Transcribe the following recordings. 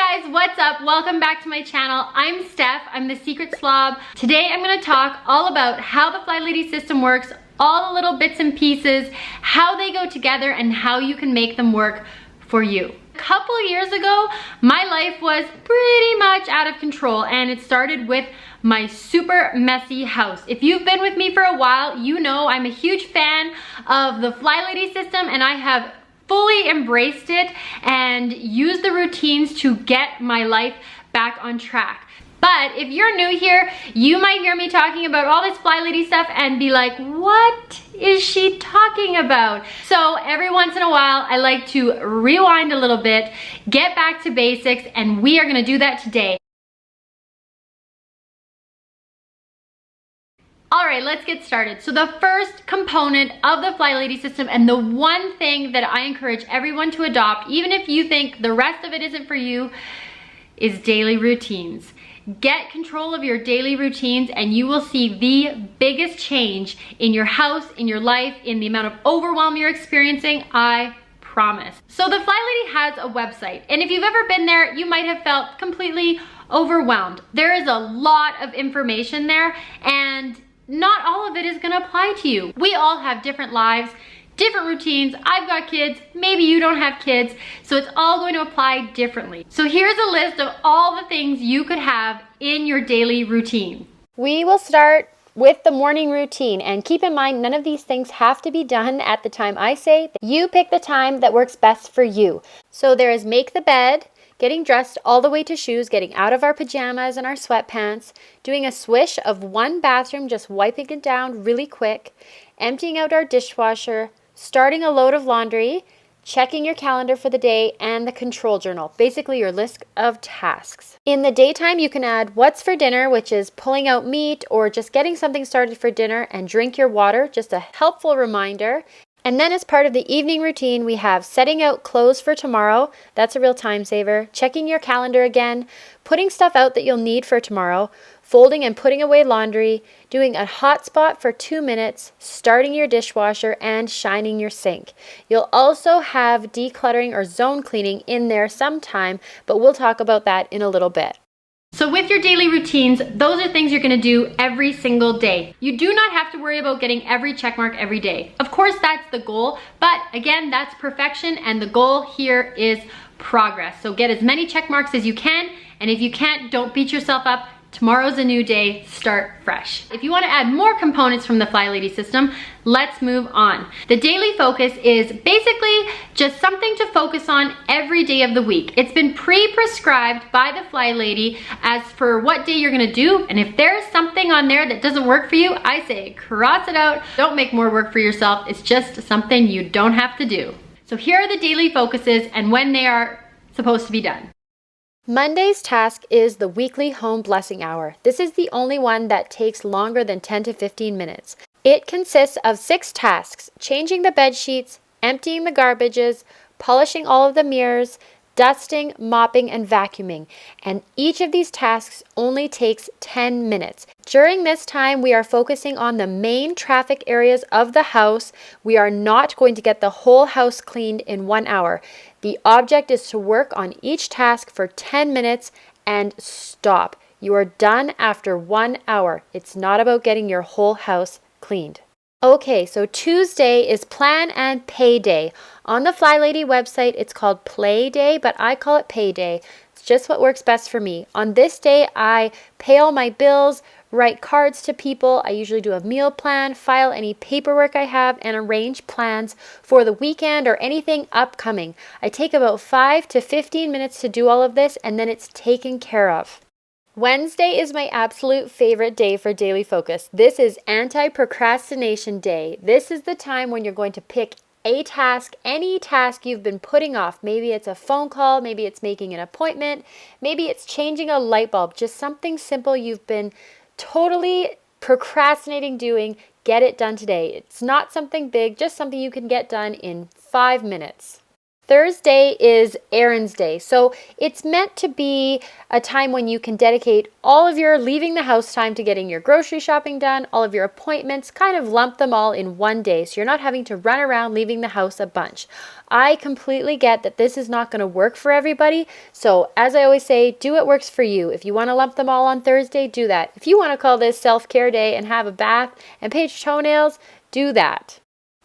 Hey guys, what's up? Welcome back to my channel. I'm Steph, I'm the secret slob. Today I'm gonna talk all about how the Flylady system works, all the little bits and pieces, how they go together, and how you can make them work for you. A couple years ago, my life was pretty much out of control, and it started with my super messy house. If you've been with me for a while, you know I'm a huge fan of the Flylady system, and I have fully embraced it and used the routines to get my life back on track. But if you're new here, you might hear me talking about all this Flylady stuff and be like, what is she talking about? So every once in a while, I like to rewind a little bit, get back to basics, and we are gonna do that today. All right, let's get started. So the first component of the Flylady system, and the one thing that I encourage everyone to adopt, even if you think the rest of it isn't for you, is daily routines. Get control of your daily routines and you will see the biggest change in your house, in your life, in the amount of overwhelm you're experiencing, I promise. So the Flylady has a website, and if you've ever been there, you might have felt completely overwhelmed. There is a lot of information there, and not all of it is gonna apply to you. We all have different lives, different routines. I've got kids, maybe you don't have kids, so it's all going to apply differently. So here's a list of all the things you could have in your daily routine. We will start with the morning routine, and keep in mind none of these things have to be done at the time I say. You pick the time that works best for you. So there is make the bed, getting dressed all the way to shoes, getting out of our pajamas and our sweatpants, doing a swish of one bathroom, just wiping it down really quick, emptying out our dishwasher, starting a load of laundry, checking your calendar for the day, and the control journal, basically your list of tasks. In the daytime, you can add what's for dinner, which is pulling out meat or just getting something started for dinner, and drink your water, just a helpful reminder. And then as part of the evening routine, we have setting out clothes for tomorrow. That's a real time saver. Checking your calendar again, putting stuff out that you'll need for tomorrow, folding and putting away laundry, doing a hot spot for 2 minutes, starting your dishwasher, and shining your sink. You'll also have decluttering or zone cleaning in there sometime, but we'll talk about that in a little bit. So with your daily routines, those are things you're gonna do every single day. You do not have to worry about getting every check mark every day. Of course, that's the goal, but again, that's perfection, and the goal here is progress. So get as many check marks as you can, and if you can't, don't beat yourself up. Tomorrow's a new day, start fresh. If you want to add more components from the Flylady system, let's move on. The daily focus is basically just something to focus on every day of the week. It's been pre-prescribed by the Flylady as for what day you're gonna do, and if there's something on there that doesn't work for you, I say cross it out. Don't make more work for yourself. It's just something you don't have to do. So here are the daily focuses and when they are supposed to be done. Monday's task is the weekly home blessing hour. This is the only one that takes longer than 10 to 15 minutes. It consists of 6 tasks: changing the bed sheets, emptying the garbages, polishing all of the mirrors, dusting, mopping, and vacuuming. And each of these tasks only takes 10 minutes. During this time, we are focusing on the main traffic areas of the house. We are not going to get the whole house cleaned in 1 hour. The object is to work on each task for 10 minutes and stop. You are done after 1 hour. It's not about getting your whole house cleaned. Okay, so Tuesday is plan and pay day. On the Flylady website, it's called play day, but I call it pay day. It's just what works best for me. On this day, I pay all my bills, write cards to people. I usually do a meal plan, file any paperwork I have, and arrange plans for the weekend or anything upcoming. I take about 5 to 15 minutes to do all of this, and then it's taken care of. Wednesday is my absolute favorite day for daily focus. This is anti-procrastination day. This is the time when you're going to pick a task, any task you've been putting off. Maybe it's a phone call, maybe it's making an appointment, maybe it's changing a light bulb, just something simple you've been totally procrastinating doing. Get it done today. It's not something big, just something you can get done in 5 minutes. Thursday is errands day, so it's meant to be a time when you can dedicate all of your leaving the house time to getting your grocery shopping done, all of your appointments, kind of lump them all in one day so you're not having to run around leaving the house a bunch. I completely get that this is not going to work for everybody, so as I always say, do what works for you. If you want to lump them all on Thursday, do that. If you want to call this self-care day and have a bath and paint your toenails, do that.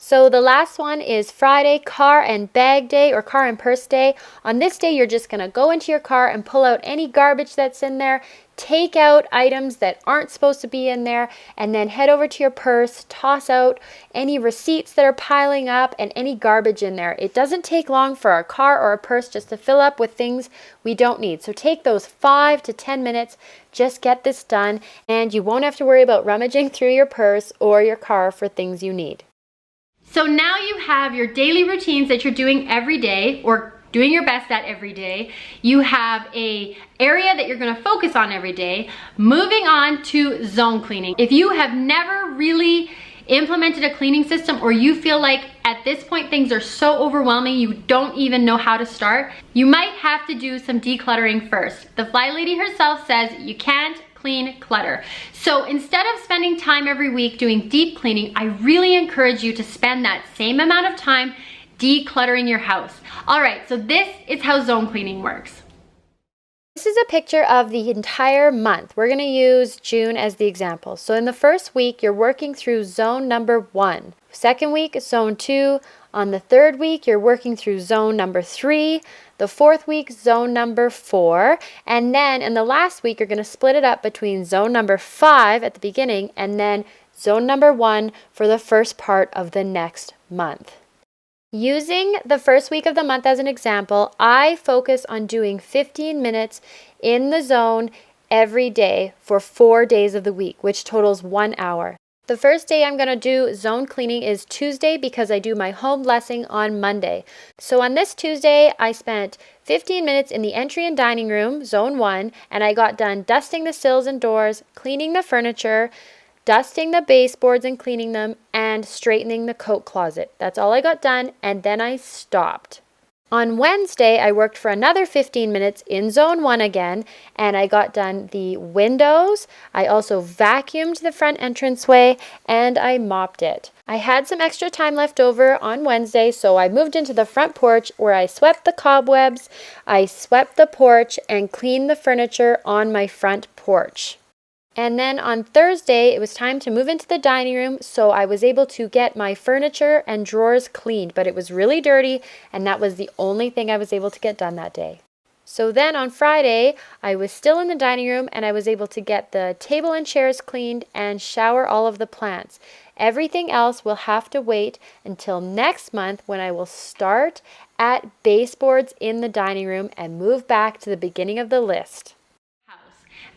So the last one is Friday, car and bag day or car and purse day. On this day, you're just going to go into your car and pull out any garbage that's in there, take out items that aren't supposed to be in there, and then head over to your purse, toss out any receipts that are piling up and any garbage in there. It doesn't take long for a car or a purse just to fill up with things we don't need. So take those 5 to 10 minutes, just get this done, and you won't have to worry about rummaging through your purse or your car for things you need. So now you have your daily routines that you're doing every day or doing your best at every day. You have a area that you're gonna focus on every day. Moving on to zone cleaning. If you have never really implemented a cleaning system or you feel like at this point things are so overwhelming you don't even know how to start, you might have to do some decluttering first. The Flylady herself says you can't clean clutter. So instead of spending time every week doing deep cleaning, I really encourage you to spend that same amount of time decluttering your house. All right, so this is how zone cleaning works. This is a picture of the entire month. We're going to use June as the example. So in the first week, you're working through zone number 1. Second week, zone 2. On the third week, you're working through zone number 3. The fourth week, zone number 4. And then in the last week, you're going to split it up between zone number 5 at the beginning and then zone number 1 for the first part of the next month. Using the first week of the month as an example, I focus on doing 15 minutes in the zone every day for 4 days of the week, which totals 1 hour. The first day I'm going to do zone cleaning is Tuesday because I do my home blessing on Monday. So on this Tuesday, I spent 15 minutes in the entry and dining room, zone 1, and I got done dusting the sills and doors, cleaning the furniture, dusting the baseboards and cleaning them, and straightening the coat closet. That's all I got done, and then I stopped. On Wednesday, I worked for another 15 minutes in zone 1 again, and I got done the windows. I also vacuumed the front entranceway, and I mopped it. I had some extra time left over on Wednesday, so I moved into the front porch where I swept the cobwebs, I swept the porch, and cleaned the furniture on my front porch. And then on Thursday, it was time to move into the dining room, so I was able to get my furniture and drawers cleaned, but it was really dirty, and that was the only thing I was able to get done that day. So then on Friday, I was still in the dining room, and I was able to get the table and chairs cleaned and shower all of the plants. Everything else will have to wait until next month when I will start at baseboards in the dining room and move back to the beginning of the list.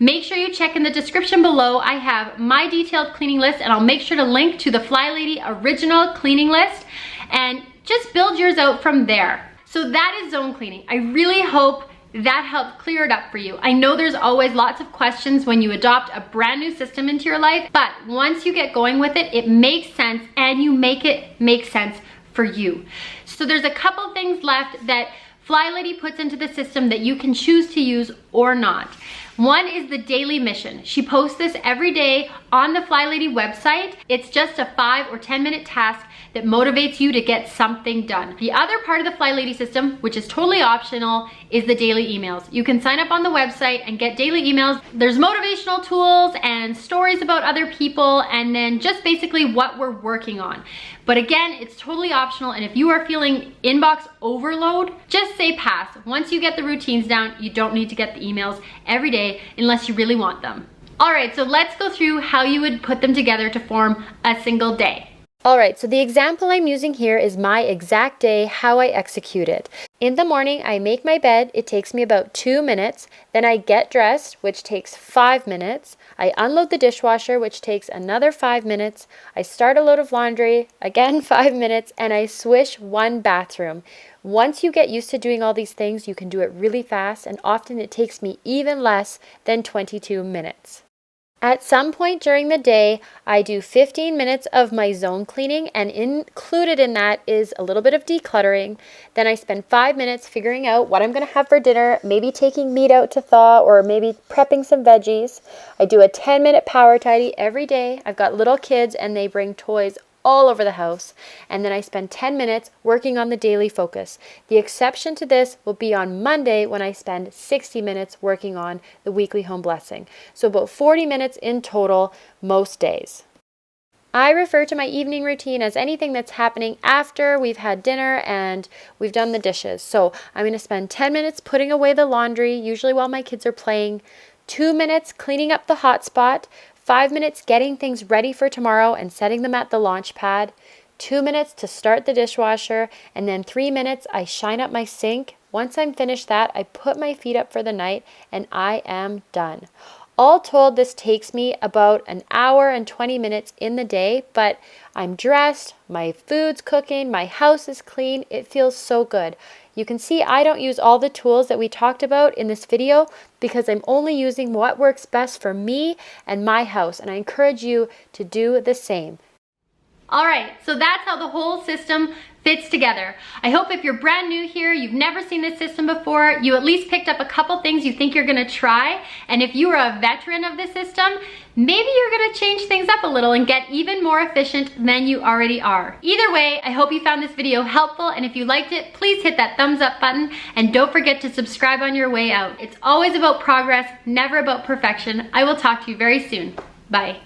Make sure you check in the description below. I have my detailed cleaning list, and I'll make sure to link to the Flylady original cleaning list, and just build yours out from there. So that is zone cleaning. I really hope that helped clear it up for you. I know there's always lots of questions when you adopt a brand new system into your life, but once you get going with it, it makes sense, and you make it make sense for you. So there's a couple things left that Flylady puts into the system that you can choose to use or not. One is the daily mission. She posts this every day on the Flylady website. It's just a 5 or 10 minute task that motivates you to get something done. The other part of the Flylady system, which is totally optional, is the daily emails. You can sign up on the website and get daily emails. There's motivational tools and stories about other people, and then just basically what we're working on. But again, it's totally optional, and if you are feeling inbox overload, just say pass. Once you get the routines down, you don't need to get the emails every day unless you really want them. All right, so let's go through how you would put them together to form a single day. All right, so the example I'm using here is my exact day, how I execute it. In the morning, I make my bed. It takes me about 2 minutes. Then I get dressed, which takes 5 minutes. I unload the dishwasher, which takes another 5 minutes. I start a load of laundry, again 5 minutes, and I swish one bathroom. Once you get used to doing all these things, you can do it really fast, and often it takes me even less than 22 minutes. At some point during the day, I do 15 minutes of my zone cleaning, and included in that is a little bit of decluttering. Then I spend 5 minutes figuring out what I'm going to have for dinner, maybe taking meat out to thaw or maybe prepping some veggies. I do a 10-minute power tidy every day. I've got little kids and they bring toys all over the house, and then I spend 10 minutes working on the daily focus. The exception to this will be on Monday when I spend 60 minutes working on the weekly home blessing. So about 40 minutes in total most days. I refer to my evening routine as anything that's happening after we've had dinner and we've done the dishes. So I'm going to spend 10 minutes putting away the laundry, usually while my kids are playing, 2 minutes cleaning up the hotspot, 5 minutes getting things ready for tomorrow and setting them at the launch pad, 2 minutes to start the dishwasher, and then 3 minutes I shine up my sink. Once I'm finished that, I put my feet up for the night and I am done. All told, this takes me about an hour and 20 minutes in the day, but I'm dressed, my food's cooking, my house is clean. It feels so good. You can see I don't use all the tools that we talked about in this video because I'm only using what works best for me and my house, and I encourage you to do the same. All right, so that's how the whole system fits together. I hope if you're brand new here, you've never seen this system before, you at least picked up a couple things you think you're gonna try, and if you are a veteran of the system, maybe you're gonna change things up a little and get even more efficient than you already are. Either way, I hope you found this video helpful, and if you liked it, please hit that thumbs up button, and don't forget to subscribe on your way out. It's always about progress, never about perfection. I will talk to you very soon. Bye.